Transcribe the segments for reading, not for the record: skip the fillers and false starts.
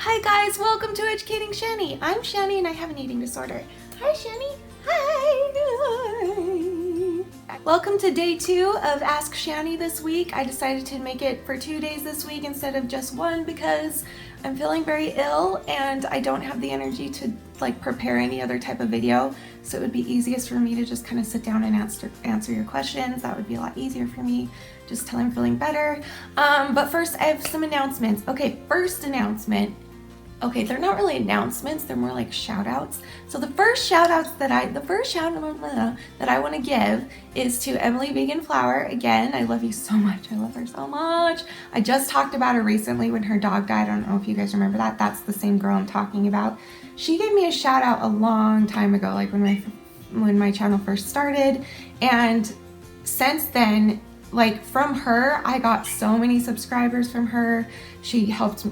Hi guys, welcome to Educating Shanny. I'm Shanny and I have an eating disorder. Hi Shanny. Hi. Welcome to day 2 of Ask Shanny this week. I decided to make it for 2 days this week instead of just one because I'm feeling very ill and I don't have the energy to prepare any other type of video. So it would be easiest for me to just kind of sit down and answer your questions. That would be a lot easier for me just till I'm feeling better. But first I have some announcements. Okay, first announcement. Okay, they're not really announcements, they're more like shout outs. So the first shout out that I want to give is to Emily Vegan Flower. Again, I love you so much. I love her so much. I just talked about her recently when her dog died. I don't know if you guys remember that. That's the same girl I'm talking about. She gave me a shout out a long time ago, like when my channel first started. And since then, from her, I got so many subscribers from her. She helped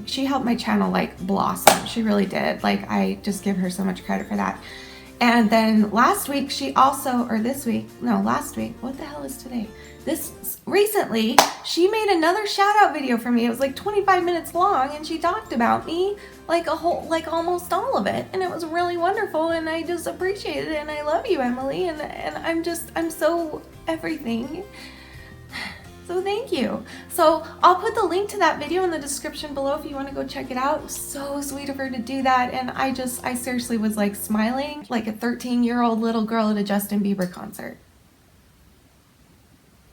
my channel blossom. She really did. I just give her so much credit for that. And then last week, last week, what the hell is today? Recently, she made another shout out video for me. It was 25 minutes long and she talked about me almost all of it. And it was really wonderful and I just appreciate it. And I love you, Emily. And I'm so everything. So thank you. So I'll put the link to that video in the description below if you want to go check it out. It was so sweet of her to do that. And I seriously was smiling like a 13-year-old little girl at a Justin Bieber concert.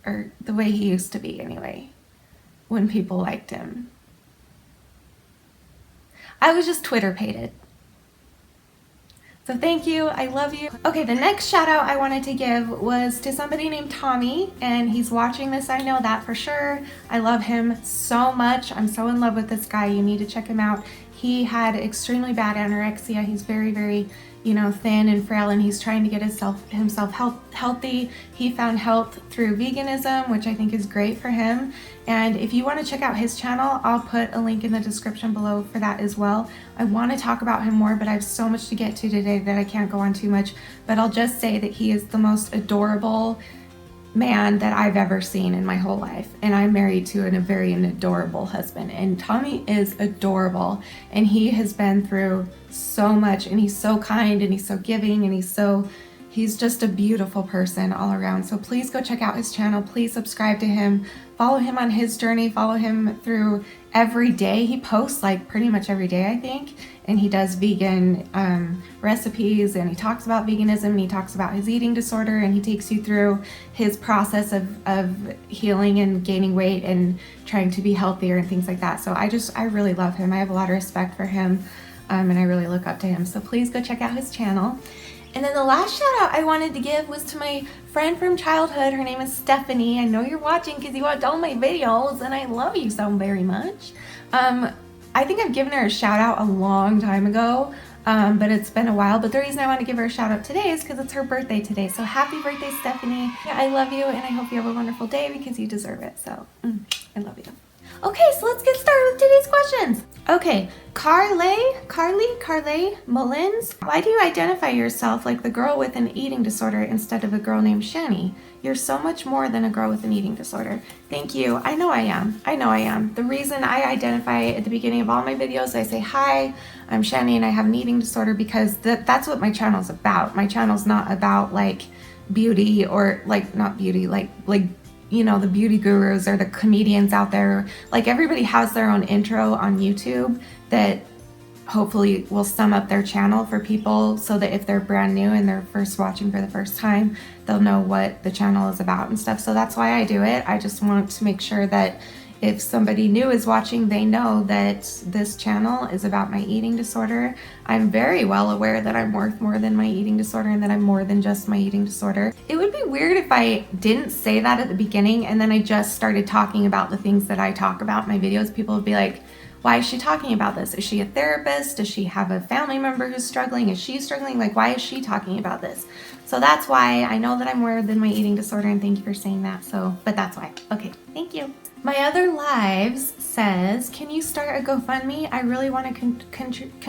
Or the way he used to be anyway, when people liked him. I was just Twitter-pated. So thank you, I love you. Okay, the next shout out I wanted to give was to somebody named Tommy, and he's watching this, I know that for sure. I love him so much. I'm so in love with this guy. You need to check him out. He had extremely bad anorexia. He's very, very, thin and frail, and he's trying to get himself healthy. He found health through veganism, which I think is great for him. And if you want to check out his channel, I'll put a link in the description below for that as well. I want to talk about him more, but I have so much to get to today that I can't go on too much. But I'll just say that he is the most adorable man that I've ever seen in my whole life, and I'm married to an adorable husband, and Tommy is adorable, and he has been through so much, and he's so kind, and he's so giving, and he's just a beautiful person all around. So please go check out his channel. Please subscribe to him, follow him on his journey, follow him through every day. He posts pretty much every day, I think, and he does vegan recipes, and he talks about veganism, and he talks about his eating disorder, and he takes you through his process of healing and gaining weight and trying to be healthier and things like that. So I really love him. I have a lot of respect for him, and I really look up to him. So please go check out his channel. And then the last shout out I wanted to give was to my friend from childhood. Her name is Stephanie. I know you're watching because you watch all my videos and I love you so very much. I think I've given her a shout out a long time ago, but it's been a while. But the reason I want to give her a shout out today is because it's her birthday today. So happy birthday, Stephanie. Yeah, I love you and I hope you have a wonderful day because you deserve it. So I love you. Okay, so let's get started with today's questions. Okay, Carly Mullins. Why do you identify yourself like the girl with an eating disorder instead of a girl named Shanny? You're so much more than a girl with an eating disorder. Thank you. I know I am. The reason I identify at the beginning of all my videos, I say, hi, I'm Shanny and I have an eating disorder, because that's what my channel's about. My channel's not about beauty or not beauty, the beauty gurus or the comedians out there. Everybody has their own intro on YouTube that hopefully will sum up their channel for people, so that if they're brand new and they're first watching for the first time, they'll know what the channel is about and stuff. So that's why I do it. I just want to make sure that if somebody new is watching, they know that this channel is about my eating disorder. I'm very well aware that I'm worth more than my eating disorder and that I'm more than just my eating disorder. It would be weird if I didn't say that at the beginning and then I just started talking about the things that I talk about in my videos. People would be like, why is she talking about this? Is she a therapist? Does she have a family member who's struggling? Is she struggling? Why is she talking about this? So that's why I know that I'm more than my eating disorder, and thank you for saying that. But that's why. Okay, thank you. My Other Lives says, can you start a GoFundMe? I really want to contribute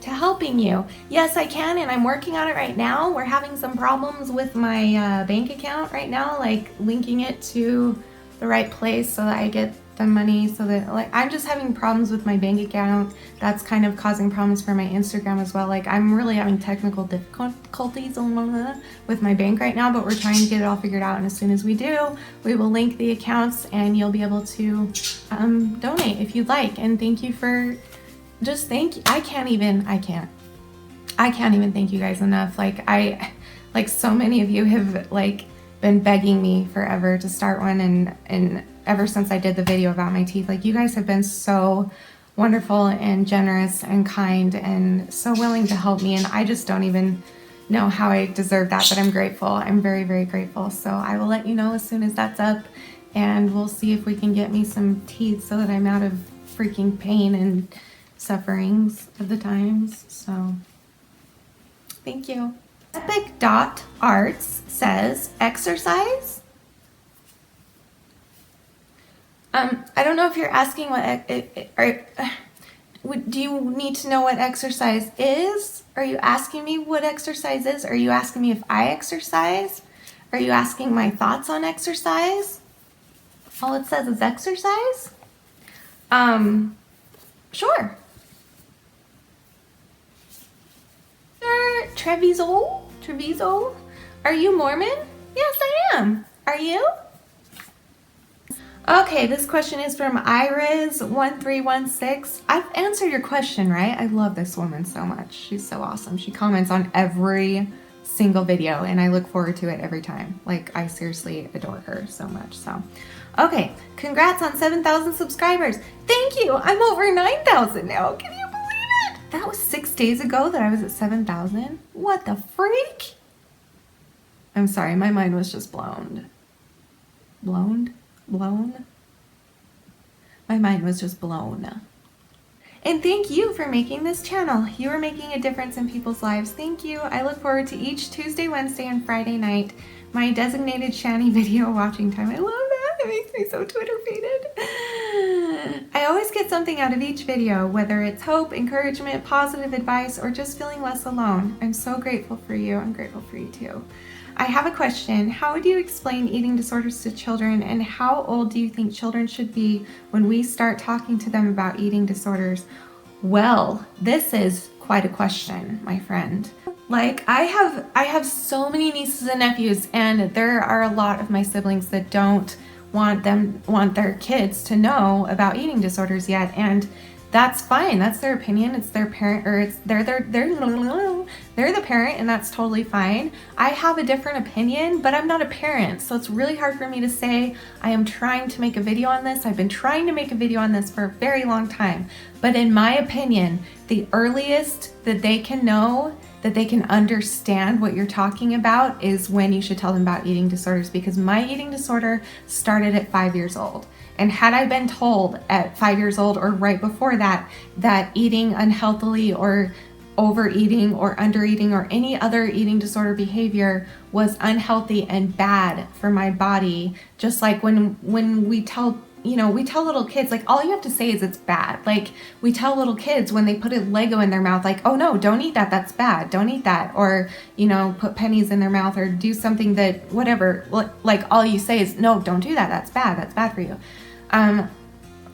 to helping you. Yes, I can, and I'm working on it right now. We're having some problems with my bank account right now, linking it to the right place so that I get the money so that, like, I'm just having problems with my bank account. That's kind of causing problems for my Instagram as well. Like, I'm really having technical difficulties with my bank right now, but we're trying to get it all figured out. And as soon as we do, we will link the accounts and you'll be able to donate if you'd like. And thank you for just thank you. I can't even thank you guys enough. Like so many of you have like been begging me forever to start one, and ever since I did the video about my teeth, like, you guys have been so wonderful and generous and kind and so willing to help me, and I just don't even know how I deserve that, but I'm grateful. I'm very, very grateful. So I will let you know as soon as that's up, and we'll see if we can get me some teeth so that I'm out of freaking pain and sufferings of the times. So thank you. Epic.arts says exercise. I don't know if you're asking do you need to know what exercise is? Are you asking me what exercise is? Are you asking me if I exercise? Are you asking my thoughts on exercise? All it says is exercise? Sure. Treviso, are you Mormon? Yes, I am. Are you? Okay, this question is from Iris1316. I've answered your question, right? I love this woman so much. She's so awesome. She comments on every single video and I look forward to it every time. Like, I seriously adore her so much. So, okay, congrats on 7,000 subscribers. Thank you. I'm over 9,000 now. Can you believe it? That was 6 days ago that I was at 7,000. What the freak? I'm sorry, my mind was just blown. Blown? My mind was just blown. And thank you for making this channel. You are making a difference in people's lives. Thank you. I look forward to each Tuesday, Wednesday, and Friday night, my designated Shanny video watching time. I love that. It makes me so Twitter-fated. I always get something out of each video, whether it's hope, encouragement, positive advice, or just feeling less alone. I'm so grateful for you. I'm grateful for you too. I have a question. How would you explain eating disorders to children, and how old do you think children should be when we start talking to them about eating disorders? Well, this is quite a question, my friend. Like, I have so many nieces and nephews, and there are a lot of my siblings that don't want their kids to know about eating disorders yet, and that's fine. That's their opinion. It's their parent, or it's they're the parent, and that's totally fine. I have a different opinion, but I'm not a parent, so it's really hard for me to say. I am trying to make a video on this. I've been trying to make a video on this for a very long time, but in my opinion, the earliest that they can know, that they can understand what you're talking about, is when you should tell them about eating disorders, because my eating disorder started at 5 years old. And had I been told at 5 years old or right before that, that eating unhealthily or overeating or undereating or any other eating disorder behavior was unhealthy and bad for my body, just like when we tell little kids, like, all you have to say is it's bad. Like, we tell little kids when they put a Lego in their mouth, like, oh no, don't eat that, that's bad, don't eat that. Or, put pennies in their mouth or do something that, whatever, like, all you say is, no, don't do that, that's bad for you.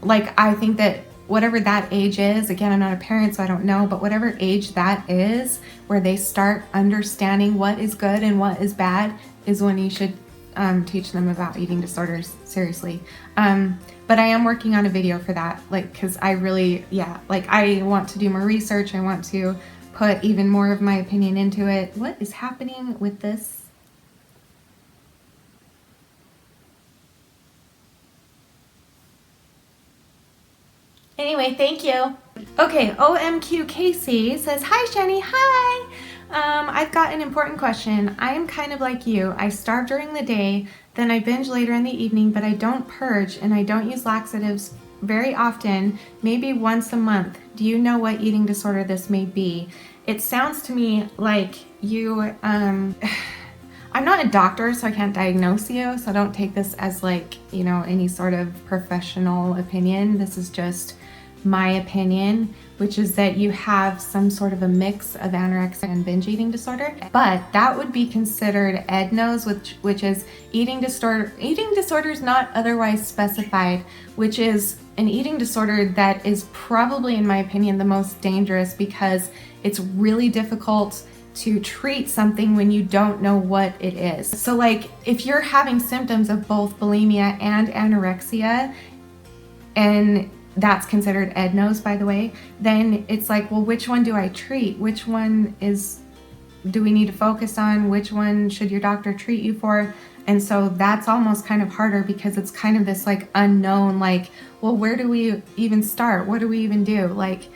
Like, I think that whatever that age is, again, I'm not a parent, so I don't know, but whatever age that is, where they start understanding what is good and what is bad, is when you should teach them about eating disorders, seriously. But I am working on a video for that, like, because I really, I want to do more research. I want to put even more of my opinion into it. What is happening with this? Anyway, thank you. Okay, OMQ Casey says, hi Shanny, hi. I've got an important question. I am kind of like you. I starve during the day, then I binge later in the evening, but I don't purge and I don't use laxatives very often, maybe once a month. Do you know what eating disorder this may be? It sounds to me like you, I'm not a doctor, so I can't diagnose you, so don't take this as like, any sort of professional opinion. This is just my opinion, which is that you have some sort of a mix of anorexia and binge eating disorder. But that would be considered EDNOS, which is eating disorders not otherwise specified, which is an eating disorder that is probably, in my opinion, the most dangerous because it's really difficult to treat something when you don't know what it is. So like if you're having symptoms of both bulimia and anorexia, and that's considered EDNOS, by the way, then it's like, well, which one do I treat? Which one do we need to focus on? Which one should your doctor treat you for? And so that's almost kind of harder because it's kind of this like unknown, like, well, where do we even start? What do we even do? Like,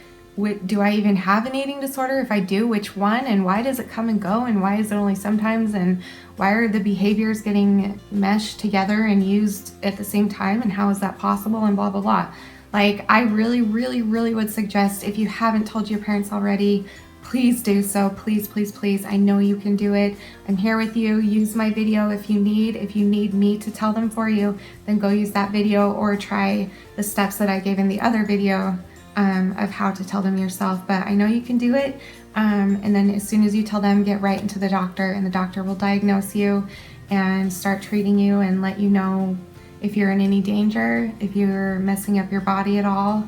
do I even have an eating disorder? If I do, which one? And why does it come and go? And why is it only sometimes? And why are the behaviors getting meshed together and used at the same time? And how is that possible? And blah, blah, blah. Like, I really, really, really would suggest, if you haven't told your parents already, please do so. Please, please, please. I know you can do it. I'm here with you. Use my video if you need me to tell them for you, then go use that video or try the steps that I gave in the other video of how to tell them yourself. But I know you can do it. And then as soon as you tell them, get right into the doctor, and the doctor will diagnose you and start treating you and let you know if you're in any danger, if you're messing up your body at all,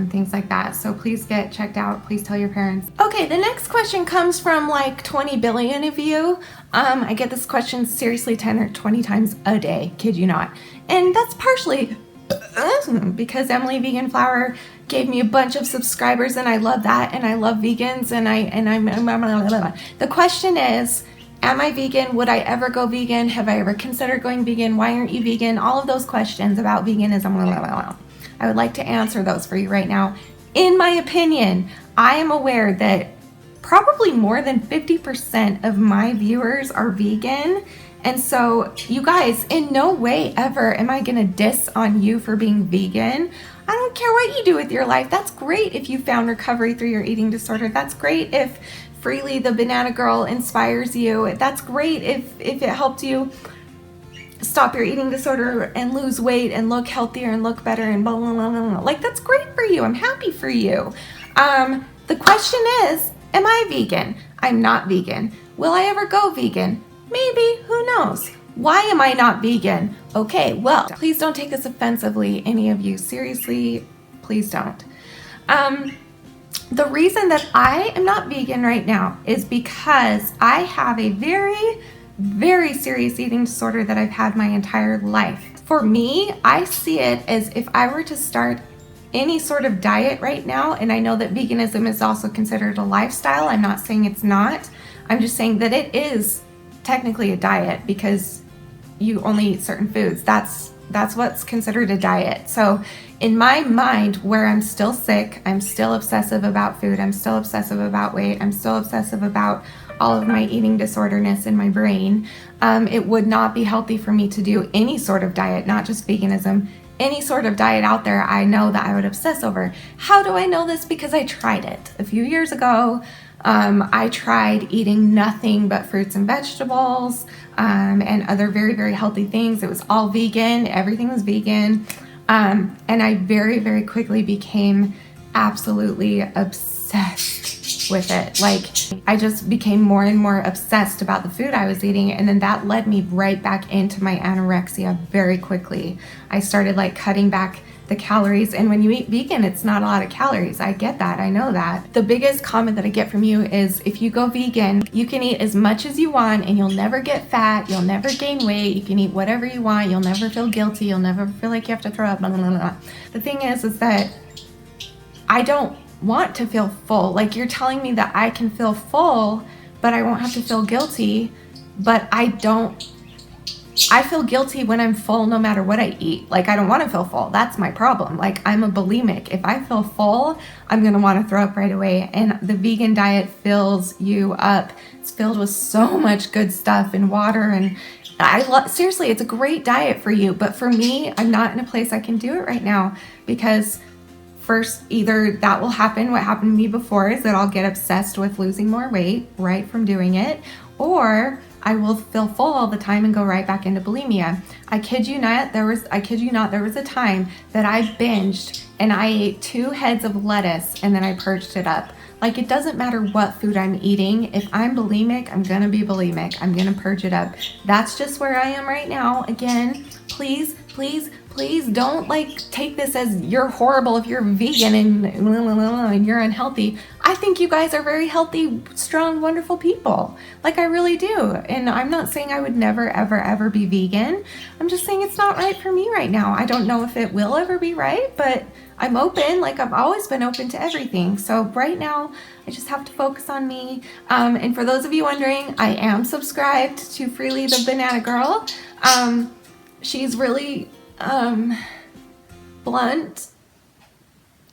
things like that. So please get checked out. Please tell your parents. Okay, the next question comes from like 20 billion of you. I get this question seriously 10 or 20 times a day, kid you not. And that's partially because Emily Vegan Flower gave me a bunch of subscribers, and I love that, and I love vegans, and I'm the question is, am I vegan? Would I ever go vegan? Have I ever considered going vegan? Why aren't you vegan? All of those questions about veganism. I would like to answer those for you right now. In my opinion, I am aware that probably more than 50% of my viewers are vegan. And so you guys, in no way ever am I gonna diss on you for being vegan. I don't care what you do with your life. That's great if you found recovery through your eating disorder. That's great if Freely the Banana Girl inspires you. That's great if it helped you stop your eating disorder and lose weight and look healthier and look better and blah, blah, blah, blah, blah. Like, that's great for you. I'm happy for you. The question is, am I vegan? I'm not vegan. Will I ever go vegan? Maybe, who knows? Why am I not vegan? Okay, well, please don't take this offensively, any of you. Seriously, please don't. The reason that I am not vegan right now is because I have a very, very serious eating disorder that I've had my entire life. For me, I see it as if I were to start any sort of diet right now, and I know that veganism is also considered a lifestyle. I'm not saying it's not. I'm just saying that it is technically a diet because you only eat certain foods. That's what's considered a diet. So in my mind, where I'm still sick, I'm still obsessive about food, I'm still obsessive about weight, I'm still obsessive about all of my eating disorderness in my brain, it would not be healthy for me to do any sort of diet, not just veganism, any sort of diet out there. I know that I would obsess over. How do I know this? Because I tried it a few years ago. I tried eating nothing but fruits and vegetables and other very, very healthy things. It was all vegan. Everything was vegan. And I very, very quickly became absolutely obsessed with it. Like, I just became more and more obsessed about the food I was eating. And then that led me right back into my anorexia very quickly. I started like cutting back the calories, and when you eat vegan, it's not a lot of calories. I get that, I know that. The biggest comment that I get from you is, if you go vegan, you can eat as much as you want and you'll never get fat, you'll never gain weight, you can eat whatever you want, you'll never feel guilty, you'll never feel like you have to throw up, blah, blah, blah, blah. The thing is that I don't want to feel full. Like, you're telling me that I can feel full, but I won't have to feel guilty, but I feel guilty when I'm full no matter what I eat. Like, I don't want to feel full. That's my problem. Like, I'm a bulimic. If I feel full, I'm going to want to throw up right away. And the vegan diet fills you up. It's filled with so much good stuff and water. And seriously, it's a great diet for you. But for me, I'm not in a place I can do it right now, because first, either that will happen. What happened to me before is that I'll get obsessed with losing more weight right from doing it, or I will feel full all the time and go right back into bulimia. I kid you not, there was a time that I binged and I ate 2 heads of lettuce and then I purged it up. Like, it doesn't matter what food I'm eating. If I'm bulimic, I'm gonna be bulimic. I'm gonna purge it up. That's just where I am right now. Again, please don't like take this as you're horrible if you're vegan and you're unhealthy. I think you guys are very healthy, strong, wonderful people. Like, I really do. And I'm not saying I would never, ever be vegan. I'm just saying it's not right for me right now. I don't know if it will ever be right, but I'm open. Like, I've always been open to everything. So right now, I just have to focus on me. And for those of you wondering, I am subscribed to Freely the Banana Girl. She's really blunt,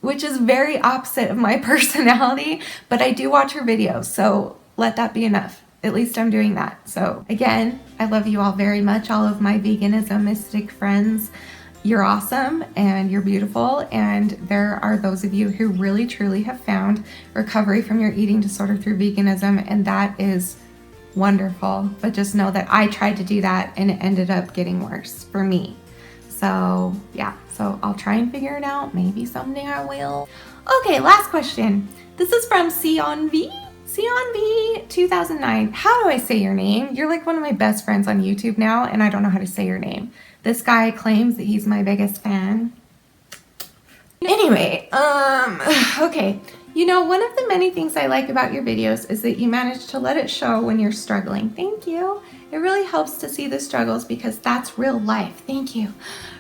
which is very opposite of my personality, but I do watch her videos, so let that be enough. At least I'm doing that. So again, I love you all very much, all of my veganismistic friends. You're awesome and you're beautiful, and there are those of you who really truly have found recovery from your eating disorder through veganism, and that is wonderful. But just know that I tried to do that and it ended up getting worse for me. So yeah, so I'll try and figure it out. Maybe someday I will. Okay, last question. This is from Sion V 2009. How do I say your name? You're like one of my best friends on YouTube now, and I don't know how to say your name. This guy claims that he's my biggest fan. Anyway, okay. You know, one of the many things I like about your videos is that you manage to let it show when you're struggling. Thank you. It really helps to see the struggles because that's real life. Thank you.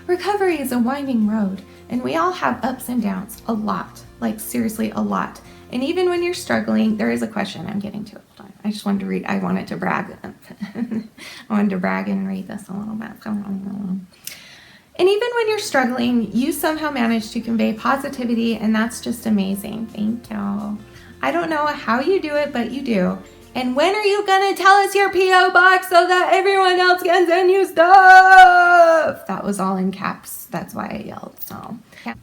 Recovery is a winding road, and we all have ups and downs, a lot, like seriously a lot. And even when you're struggling, there is a question. I'm getting to it. Hold on. I just wanted to read. I wanted to brag. I wanted to brag and read this a little bit. And even when you're struggling, you somehow manage to convey positivity, and that's just amazing. Thank you. I don't know how you do it, but you do. And when are you gonna tell us your P.O. box so that everyone else can send you stuff? That was all in caps. That's why I yelled. So, yeah.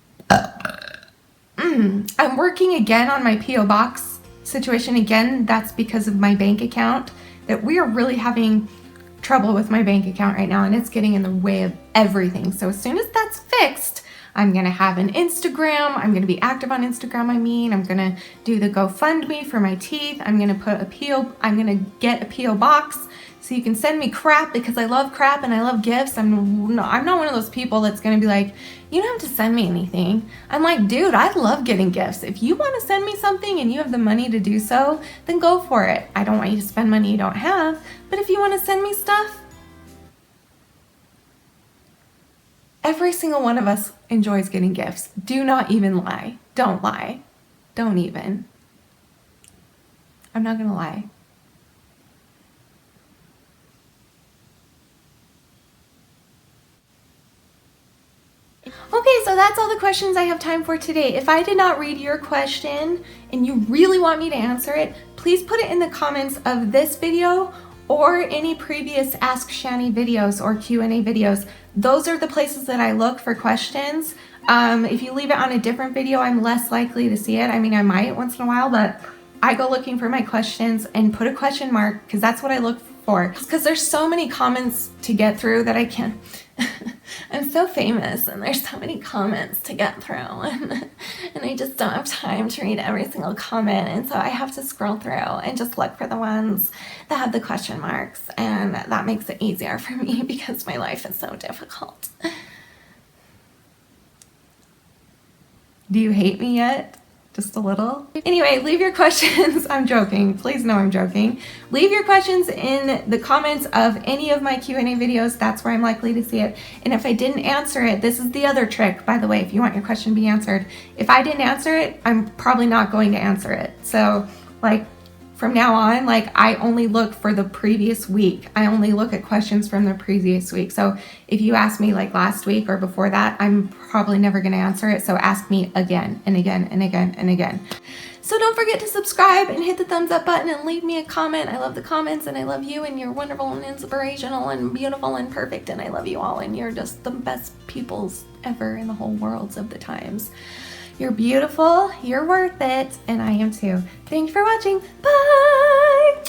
I'm working again on my P.O. box situation again. That's because of my bank account. That we are really having trouble with my bank account right now, and it's getting in the way of everything. So as soon as that's fixed, I'm gonna have an Instagram. I'm gonna be active on Instagram. I'm gonna do the GoFundMe for my teeth. I'm gonna get a P.O. box so you can send me crap because I love crap and I love gifts. I'm not one of those people that's gonna be like, you don't have to send me anything. I'm like, dude, I love getting gifts. If you want to send me something and you have the money to do so, then go for it. I don't want you to spend money you don't have, but if you want to send me stuff, every single one of us enjoys getting gifts. Do not even lie. Don't lie. Don't even. I'm not gonna lie. Okay, so that's all the questions I have time for today. If I did not read your question and you really want me to answer it, please put it in the comments of this video or any previous Ask Shanny videos or Q&A videos. Those are the places that I look for questions. If you leave it on a different video, I'm less likely to see it. I mean, I might once in a while, but I go looking for my questions and put a question mark because that's what I look for. Because there's so many comments to get through that I can't. I'm so famous and there's so many comments to get through and I just don't have time to read every single comment, and so I have to scroll through and just look for the ones that have the question marks, and that makes it easier for me because my life is so difficult. Do you hate me yet? Just a little? Anyway, leave your questions. I'm joking. Please know I'm joking. Leave your questions in the comments of any of my Q&A videos. That's where I'm likely to see it. And if I didn't answer it, this is the other trick, by the way, if you want your question to be answered. If I didn't answer it, I'm probably not going to answer it. So, like, from now on, like, I only look for the previous week. I only look at questions from the previous week. So if you asked me like last week or before that, I'm probably never going to answer it. So ask me again and again and again and again. So don't forget to subscribe and hit the thumbs up button and leave me a comment. I love the comments and I love you, and you're wonderful and inspirational and beautiful and perfect, and I love you all, and you're just the best peoples ever in the whole worlds of the times. You're beautiful, you're worth it, and I am too. Thank you for watching. Bye!